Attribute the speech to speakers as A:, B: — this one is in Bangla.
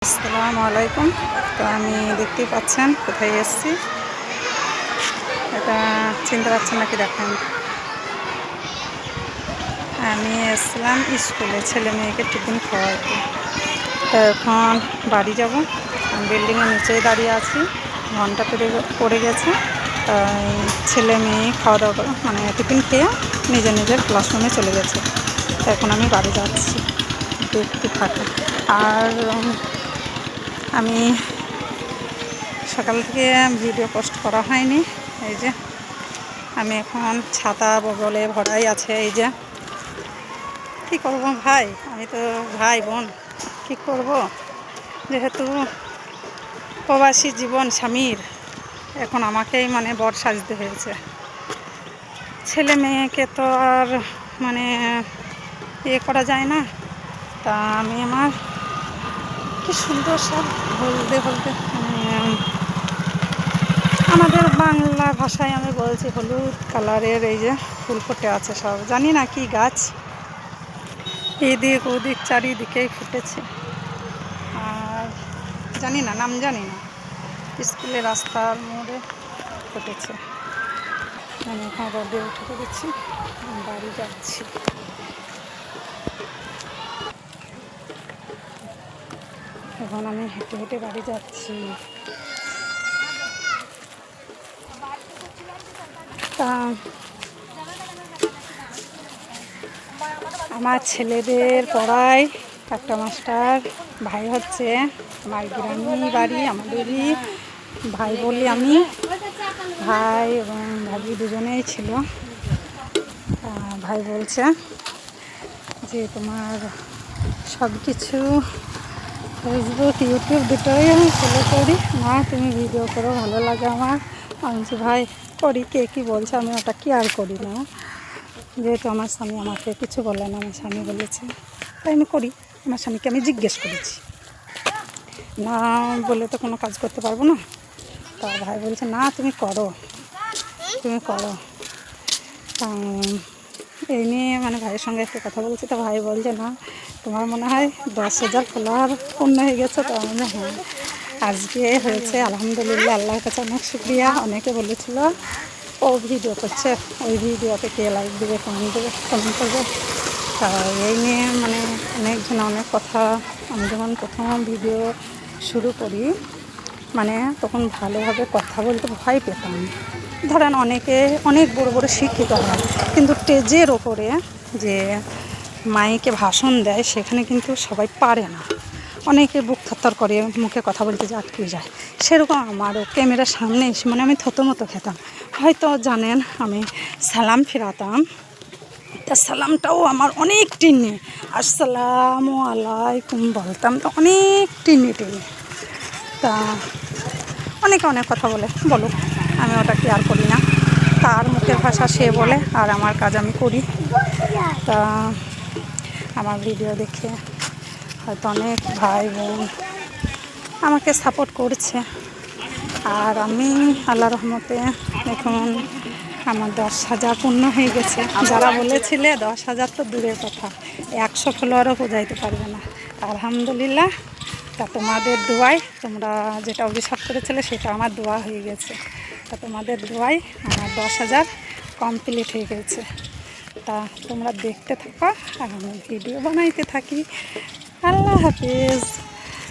A: আসসালামু আলাইকুম। তো আমি দেখতেই পাচ্ছেন কোথায় এসেছি, এটা চিনতে পারছেন নাকি দেখেন। আমি এসেছিলাম স্কুলে ছেলে মেয়েকে টিফিন খাওয়াইতে। তো এখন বাড়ি যাব, বিল্ডিংয়ের নিচেই দাঁড়িয়ে আছি, ঘন্টা পড়ে গেছে। তাই ছেলে মেয়ে খাওয়া দাওয়া করে মানে টিফিন খেয়ে নিজের নিজের ক্লাসরুমে চলে গেছে। তো এখন আমি বাড়ি যাচ্ছি, দেখতে থাকা। আর আমি সকাল থেকে ভিডিও পোস্ট করা হয়নি। এই যে আমি এখন ছাতা বগলে ভরাই আছে। এই যে কী করব ভাই, আমি তো ভাই বোন কী করব, যেহেতু প্রবাসী জীবন স্বামীর, এখন আমাকেই মানে বর সাজতে হয়েছে। ছেলে মেয়েকে তো আর মানে ইয়ে করা যায় না। তা আমি আমার কি সুন্দর সব হলদে হলদে আমাদের বাংলা ভাষায় আমি বলছি হলুদ কালারের এই যে ফুল ফুটে আছে, সব জানি না কি গাছ, এদিক ওদিক চারিদিকেই ফুটেছে। আর জানি না, নাম জানি না, স্কুলের রাস্তার মোড়ে ফুটেছে। আমি এখন রোডে উঠে পড়েছি, বাড়ি যাচ্ছি। এখন আমি হেঁটে হেঁটে বাড়ি যাচ্ছি। তা আমার ছেলেদের পড়ায় একটা মাস্টার ভাই হচ্ছে, আমার গ্রামীণ বাড়ি, আমাদেরই ভাই বলি আমি, ভাই এবং ভাবি দুজনেই ছিল। ভাই বলছে যে তোমার সব কিছু ফেসবুক ইউটিউব দুটোই আমি ফলো করি, না তুমি ভিডিও করো, ভালো লাগে আমার। আমি বলছি ভাই করি, কে কী বলছে, আমি ওটা কি আর করি না, যেহেতু আমার স্বামী আমাকে কিছু বলে না, আমার স্বামী বলেছে তাই আমি করি। আমার স্বামীকে আমি জিজ্ঞেস করেছি, না বলে তো কোনো কাজ করতে পারবো না। তা ভাই বলছে না তুমি করো, তুমি করো। এই নিয়ে মানে ভাইয়ের সঙ্গে একটু কথা বলছি, তো ভাই বলছে না তোমার মনে হয় 10,000 ফলোয়ার পূর্ণ হয়ে গেছে। তো আমি হ্যাঁ আজকে হয়েছে, আলহামদুলিল্লাহ, আল্লাহর কাছে অনেক শুক্রিয়া। অনেকে বলেছিল ও ভিডিও করছে, ওই ভিডিওতে কে লাইক দেবে, কমেন্ট করবে। তা এই নিয়ে মানে অনেকজন অনেক কথা। আমি যখন প্রথম ভিডিও শুরু করি মানে তখন ভালোভাবে কথা বলতে ভয় পেতাম। ধরেন অনেকে অনেক বড় বড় শিক্ষিত হয়, কিন্তু স্টেজের ওপরে যে মাইকে ভাষণ দেয় সেখানে কিন্তু সবাই পারে না। অনেকে বুক থরথর করে, মুখে কথা বলতে যে আটকে যায়। সেরকম আমারও ক্যামেরার সামনে এসে মানে আমি থতমতো খেতাম। হয়তো জানেন আমি সালাম ফিরাতাম, তা সালামটাও আমার অনেক টিনে, আসসালামু আলাইকুম বলতাম, তো অনেক টিনে টিনে। তা অনেকে অনেক কথা বলে, বলুক, আমি ওটা কি আর করি না। তার মুখের ভাষা সে বলে, আর আমার কাজ আমি করি। তা আমার ভিডিও দেখে হয়তো অনেক ভাই বোন আমাকে সাপোর্ট করছে। আর আমি আল্লাহ রহমতে এখন আমার 10,000 পূর্ণ হয়ে গেছে। যারা বলেছিলে 10,000 তো দূরের কথা, 100 ফলোয়ারও বোঝাইতে পারবে না। আলহামদুলিল্লাহ, তা তোমাদের দোয়ায়, তোমরা যেটা অভিশাপ করেছিলে সেটা আমার দোয়া হয়ে গেছে। তা তোমাদের দোয়ায় আমার 10,000 কমপ্লিট হয়ে গেছে। তা তোমরা দেখতে থাকো আর আমি ভিডিও বানাইতে থাকি। আল্লাহ হাফিজ।